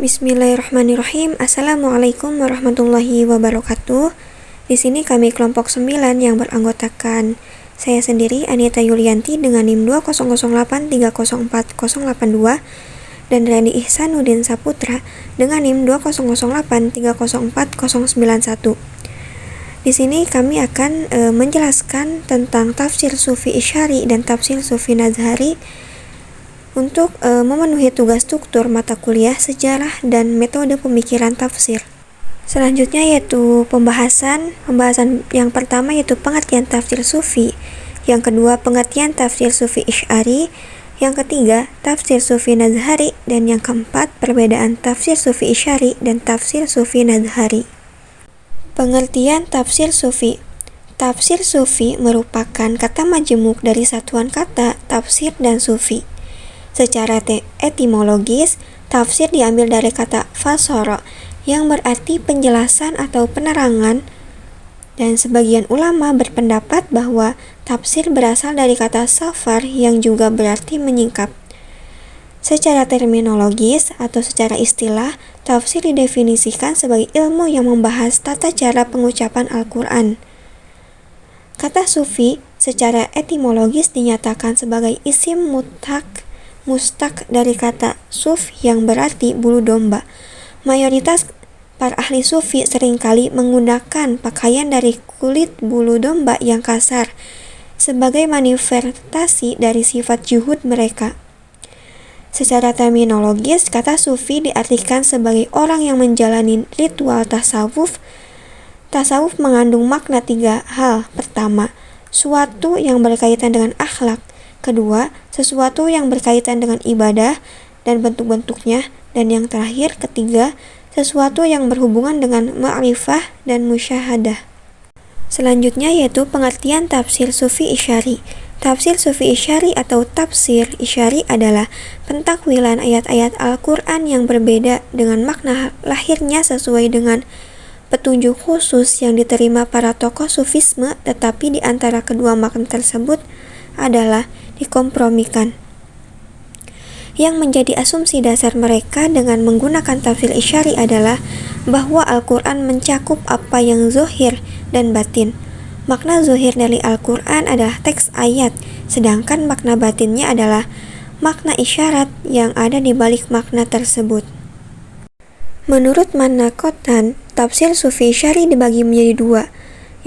Bismillahirrahmanirrahim. Assalamualaikum warahmatullahi wabarakatuh. Di sini kami kelompok 9 yang beranggotakan saya sendiri Anita Yulianti dengan NIM 200830482 dan Randi Ihsanuddin Saputra dengan NIM 200830491. Di sini kami akan menjelaskan tentang tafsir Sufi Isyari dan tafsir Sufi Nazhari untuk memenuhi tugas struktur mata kuliah sejarah dan metode pemikiran tafsir. Selanjutnya yaitu pembahasan yang pertama yaitu pengertian tafsir Sufi, yang kedua pengertian tafsir Sufi Isyari, yang ketiga tafsir Sufi Nazhari, dan yang keempat perbedaan tafsir Sufi Isyari dan tafsir Sufi Nazhari. Pengertian tafsir Sufi. Tafsir Sufi merupakan kata majemuk dari satuan kata tafsir dan sufi. Secara etimologis, tafsir diambil dari kata fasara yang berarti penjelasan atau penerangan, dan sebagian ulama berpendapat bahwa tafsir berasal dari kata safar yang juga berarti menyingkap. Secara terminologis atau secara istilah, tafsir didefinisikan sebagai ilmu yang membahas tata cara pengucapan Al-Quran. Kata sufi secara etimologis dinyatakan sebagai isim mustaq dari kata suf yang berarti bulu domba. Mayoritas para ahli sufi seringkali menggunakan pakaian dari kulit bulu domba yang kasar sebagai manifestasi dari sifat juhud mereka. Secara terminologis, kata sufi diartikan sebagai orang yang menjalani ritual tasawuf. Tasawuf mengandung makna 3 hal. Pertama, suatu yang berkaitan dengan akhlak. Kedua, sesuatu yang berkaitan dengan ibadah dan bentuk-bentuknya. Dan yang terakhir, ketiga, sesuatu yang berhubungan dengan ma'rifah dan musyahadah. Selanjutnya yaitu pengertian tafsir Sufi Isyari. Tafsir Sufi Isyari atau tafsir Isyari adalah pentakwilan ayat-ayat Al-Quran yang berbeda dengan makna lahirnya sesuai dengan petunjuk khusus yang diterima para tokoh sufisme, tetapi di antara kedua makna tersebut adalah dikompromikan. Yang menjadi asumsi dasar mereka dengan menggunakan tafsir Isyari adalah bahwa Al-Quran mencakup apa yang zohir dan batin. Makna zohir dari Al-Quran adalah teks ayat, sedangkan makna batinnya adalah makna isyarat yang ada di balik makna tersebut. Menurut Manakotan, tafsir Sufi Isyari dibagi menjadi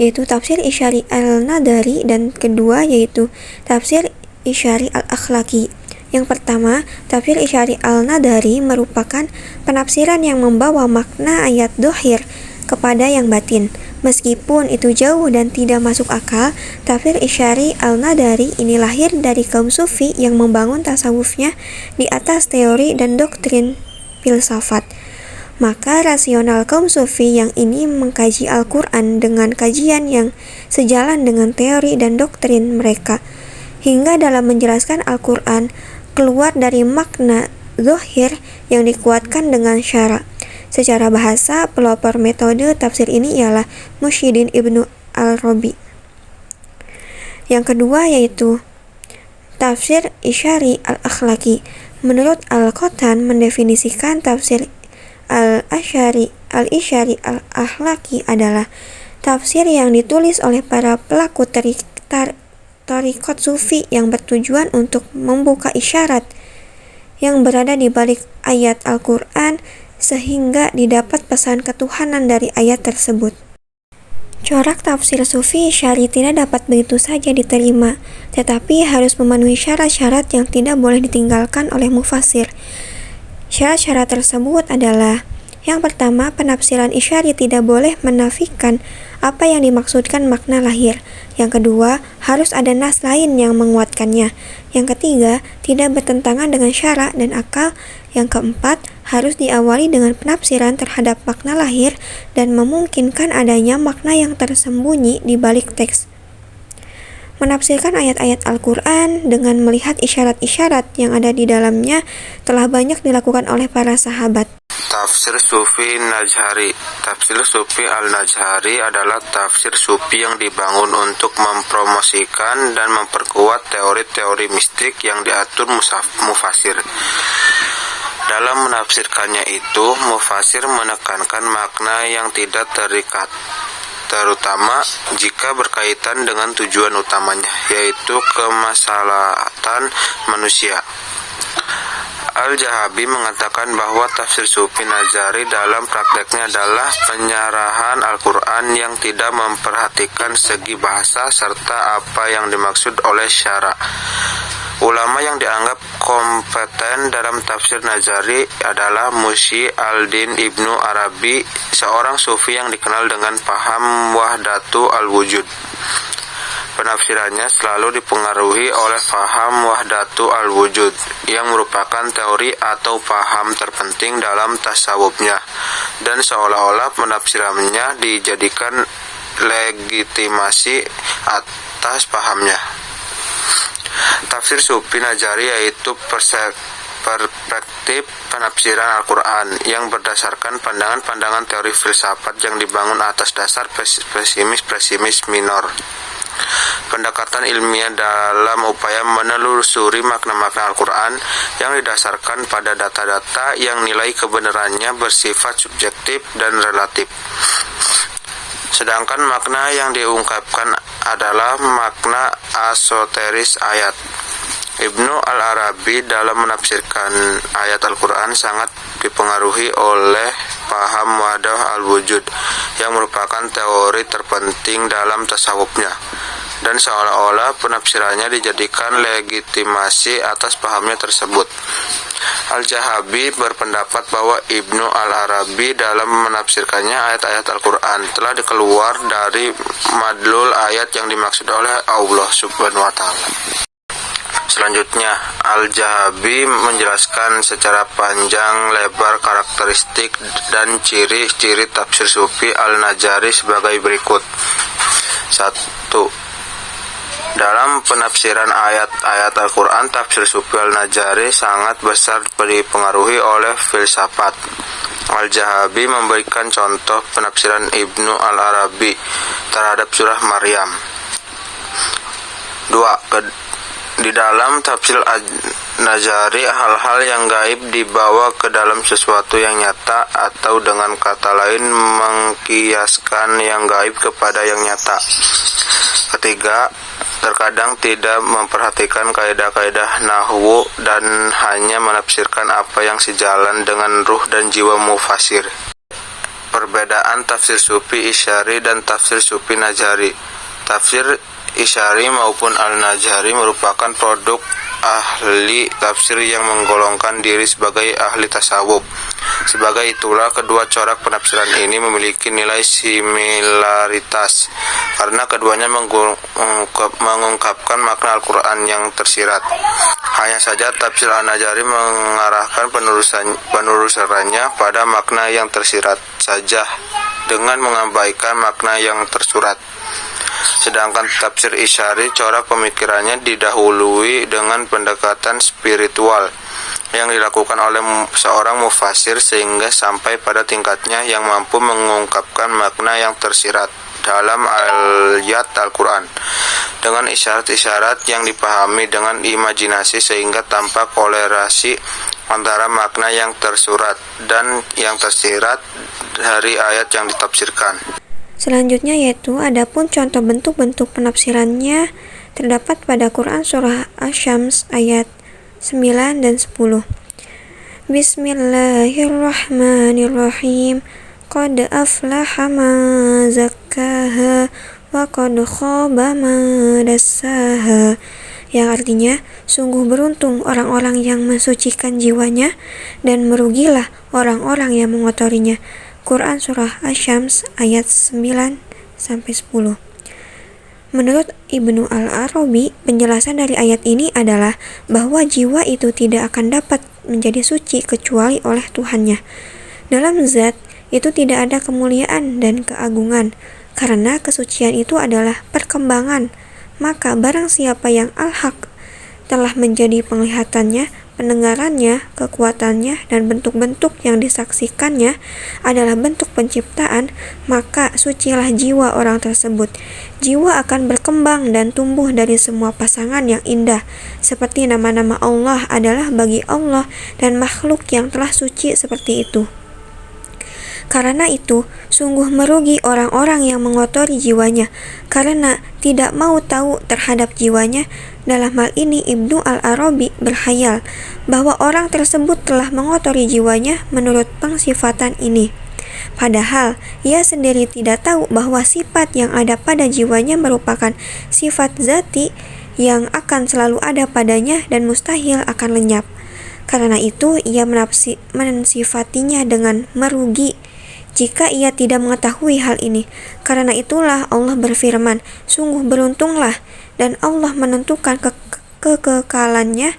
2, yaitu tafsir Isyari al-Nadari dan kedua yaitu tafsir Isyari al-Akhlaki. Yang pertama, tafsir Isyari al-Nadari merupakan penafsiran yang membawa makna ayat dohir kepada yang batin. Meskipun itu jauh dan tidak masuk akal, tafsir Isyari al-Nadari ini lahir dari kaum sufi yang membangun tasawufnya di atas teori dan doktrin filsafat. Maka rasional kaum sufi yang ini mengkaji Al-Quran dengan kajian yang sejalan dengan teori dan doktrin mereka, hingga dalam menjelaskan Al-Quran keluar dari makna zohir yang dikuatkan dengan syara. Secara bahasa, pelopor metode tafsir ini ialah Muhyiddin Ibnu Al-Rabi. Yang kedua yaitu tafsir Isyari al-Akhlaki. Menurut Al-Qotan mendefinisikan tafsir Al-Isyari al-Akhlaki adalah tafsir yang ditulis oleh para pelaku tarikot sufi yang bertujuan untuk membuka isyarat yang berada di balik ayat Al-Quran sehingga didapat pesan ketuhanan dari ayat tersebut. Corak tafsir Sufi Isyari tidak dapat begitu saja diterima, tetapi harus memenuhi syarat-syarat yang tidak boleh ditinggalkan oleh mufasir. Syarat-syarat tersebut adalah: yang pertama, penafsiran Isyari tidak boleh menafikan apa yang dimaksudkan makna lahir. Yang kedua, harus ada nas lain yang menguatkannya. Yang ketiga, tidak bertentangan dengan syara dan akal. Yang keempat, harus diawali dengan penafsiran terhadap makna lahir dan memungkinkan adanya makna yang tersembunyi di balik teks. Menafsirkan ayat-ayat Al-Quran dengan melihat isyarat-isyarat yang ada di dalamnya telah banyak dilakukan oleh para sahabat. Tafsir Sufi Nazhari. Tafsir Sufi al-Nazhari adalah tafsir Sufi yang dibangun untuk mempromosikan dan memperkuat teori-teori mistik yang diatur mufasir. Dalam menafsirkannya itu, mufasir menekankan makna yang tidak terikat, terutama jika berkaitan dengan tujuan utamanya, yaitu kemaslahatan manusia. Al-Jahabi mengatakan bahwa tafsir Sufi Najari dalam prakteknya adalah penyerahan Al-Quran yang tidak memperhatikan segi bahasa serta apa yang dimaksud oleh syara. Ulama yang dianggap kompeten dalam tafsir Najari adalah Muhyi al-Din Ibnu Arabi, seorang sufi yang dikenal dengan paham wahdatu al-wujud. Penafsirannya selalu dipengaruhi oleh paham wahdatu al-wujud, yang merupakan teori atau paham terpenting dalam tasawufnya, dan seolah-olah penafsirannya dijadikan legitimasi atas pahamnya. Tafsir Sufi Najari yaitu perspektif penafsiran Al-Quran yang berdasarkan pandangan-pandangan teori filsafat yang dibangun atas dasar pesimis minor. Pendekatan ilmiah dalam upaya menelusuri makna-makna Al-Quran yang didasarkan pada data-data yang nilai kebenarannya bersifat subjektif dan relatif. Sedangkan makna yang diungkapkan adalah makna esoteris ayat. Ibnu al-Arabi dalam menafsirkan ayat Al-Quran sangat dipengaruhi oleh paham wahdah al-wujud yang merupakan teori terpenting dalam tasawufnya, dan seolah-olah penafsirannya dijadikan legitimasi atas pahamnya tersebut. Al-Jahabi berpendapat bahwa Ibnu al-Arabi dalam menafsirkannya ayat-ayat Al-Quran telah dikeluar dari madlul ayat yang dimaksud oleh Allah Subhanahu wa Ta'ala. Selanjutnya, Al-Jahabi menjelaskan secara panjang lebar karakteristik dan ciri-ciri tafsir Sufi Al-Najari sebagai berikut. 1. Dalam penafsiran ayat-ayat Al-Quran, tafsir Sufi Al-Najari sangat besar dipengaruhi oleh filsafat. Al-Jahabi memberikan contoh penafsiran Ibnu al-Arabi terhadap surah Maryam. 2. Di dalam tafsir Al-Najari, hal-hal yang gaib dibawa ke dalam sesuatu yang nyata, atau dengan kata lain mengkiaskan yang gaib kepada yang nyata. 3. Terkadang tidak memperhatikan kaidah-kaidah nahwu dan hanya menafsirkan apa yang sejalan dengan ruh dan jiwa mufasir. Perbedaan tafsir Sufi Isyari dan tafsir Sufi Najari. Tafsir Isyari maupun Al-Najari merupakan produk ahli tafsir yang menggolongkan diri sebagai ahli tasawuf. Sebagai itulah, kedua corak penafsiran ini memiliki nilai similaritas karena keduanya mengungkapkan makna Al-Quran yang tersirat. Hanya saja tafsir Al-Najari mengarahkan penelusurannya pada makna yang tersirat saja dengan mengabaikan makna yang tersurat. Sedangkan tafsir Isyari, corak pemikirannya didahului dengan pendekatan spiritual yang dilakukan oleh seorang mufasir sehingga sampai pada tingkatnya yang mampu mengungkapkan makna yang tersirat dalam ayat Al-Quran dengan isyarat-isyarat yang dipahami dengan imajinasi sehingga tampak kolerasi antara makna yang tersurat dan yang tersirat dari ayat yang ditafsirkan. Selanjutnya yaitu adapun contoh bentuk-bentuk penafsirannya terdapat pada Quran surah Asy-Syams ayat 9 dan 10. Bismillahirrahmanirrahim. Qad aflaha man zakkaha wa qad khaba man dassaha. Yang artinya, sungguh beruntung orang-orang yang mensucikan jiwanya dan merugilah orang-orang yang mengotorinya. Quran surah Asy-Syams ayat 9-10. Menurut Ibnu al-Arabi, penjelasan dari ayat ini adalah bahwa jiwa itu tidak akan dapat menjadi suci kecuali oleh Tuhannya. Dalam zat itu tidak ada kemuliaan dan keagungan, karena kesucian itu adalah perkembangan. Maka barang siapa yang al-haq telah menjadi penglihatannya, pendengarannya, kekuatannya, dan bentuk-bentuk yang disaksikannya adalah bentuk penciptaan, maka sucilah jiwa orang tersebut. Jiwa akan berkembang dan tumbuh dari semua pasangan yang indah, seperti nama-nama Allah adalah bagi Allah dan makhluk yang telah suci seperti itu. Karena itu, sungguh merugi orang-orang yang mengotori jiwanya, karena tidak mau tahu terhadap jiwanya. Dalam hal ini, Ibnu Al-Arabi berkhayal bahwa orang tersebut telah mengotori jiwanya menurut pengsifatan ini. Padahal, ia sendiri tidak tahu bahwa sifat yang ada pada jiwanya merupakan sifat zati yang akan selalu ada padanya dan mustahil akan lenyap. Karena itu, ia mensifatinya dengan merugi jika ia tidak mengetahui hal ini. Karena itulah Allah berfirman, sungguh beruntunglah, dan Allah menentukan kekekalannya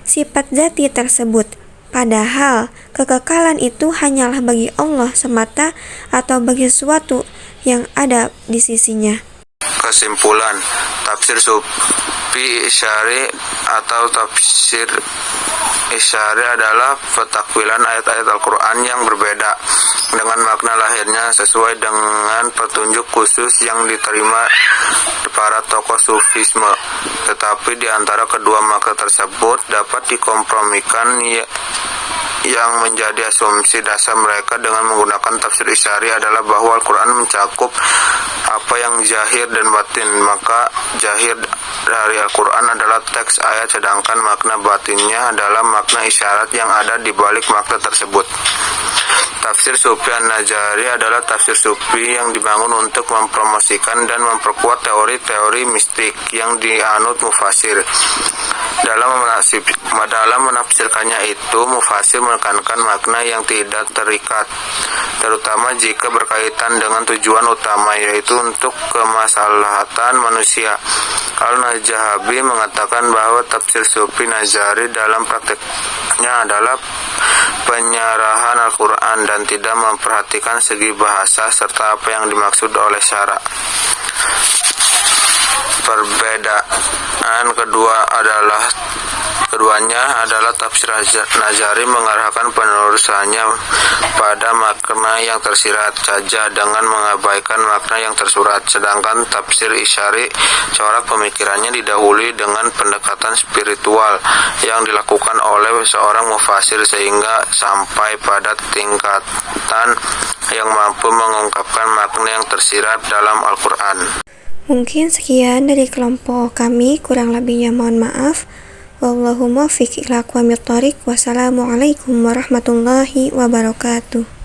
sifat zati tersebut. Padahal kekekalan itu hanyalah bagi Allah semata atau bagi sesuatu yang ada di sisinya. Kesimpulan, tafsir Sufi Isyari atau tafsir Isyari adalah pentakwilan ayat-ayat Al-Quran yang berbeda dengan makna lahirnya sesuai dengan petunjuk khusus yang diterima para tokoh Sufisme. Tetapi di antara kedua makna tersebut dapat dikompromikan yang menjadi asumsi dasar mereka dengan menggunakan tafsir Isyari adalah bahwa Al-Quran mencakup apa yang zahir dan batin. Maka zahir dari Al-Quran adalah teks ayat, sedangkan makna batinnya adalah makna isyarat yang ada di balik makna tersebut. Tafsir Sufi An-Najari adalah tafsir Sufi yang dibangun untuk mempromosikan dan memperkuat teori-teori mistik yang dianut mufasir. Dalam menafsirkannya itu, mufasir menekankan makna yang tidak terikat, terutama jika berkaitan dengan tujuan utama, yaitu untuk kemaslahatan manusia. Al-Najahabi mengatakan bahwa tafsir Sufi Najari dalam prakteknya adalah penyerahan Al-Quran dan tidak memperhatikan segi bahasa serta apa yang dimaksud oleh syarak. Perbedaan keduanya adalah tafsir Najari mengarahkan penerusannya pada makna yang tersirat saja dengan mengabaikan makna yang tersurat, sedangkan tafsir Isyari corak pemikirannya didahului dengan pendekatan spiritual yang dilakukan oleh seorang mufasir sehingga sampai pada tingkatan yang mampu mengungkapkan makna yang tersirat dalam Al-Quran. Mungkin sekian dari kelompok kami, kurang lebihnya mohon maaf. Wallahumma fiq ila aqwamit thoriq. Wassalamualaikum warahmatullahi wabarakatuh.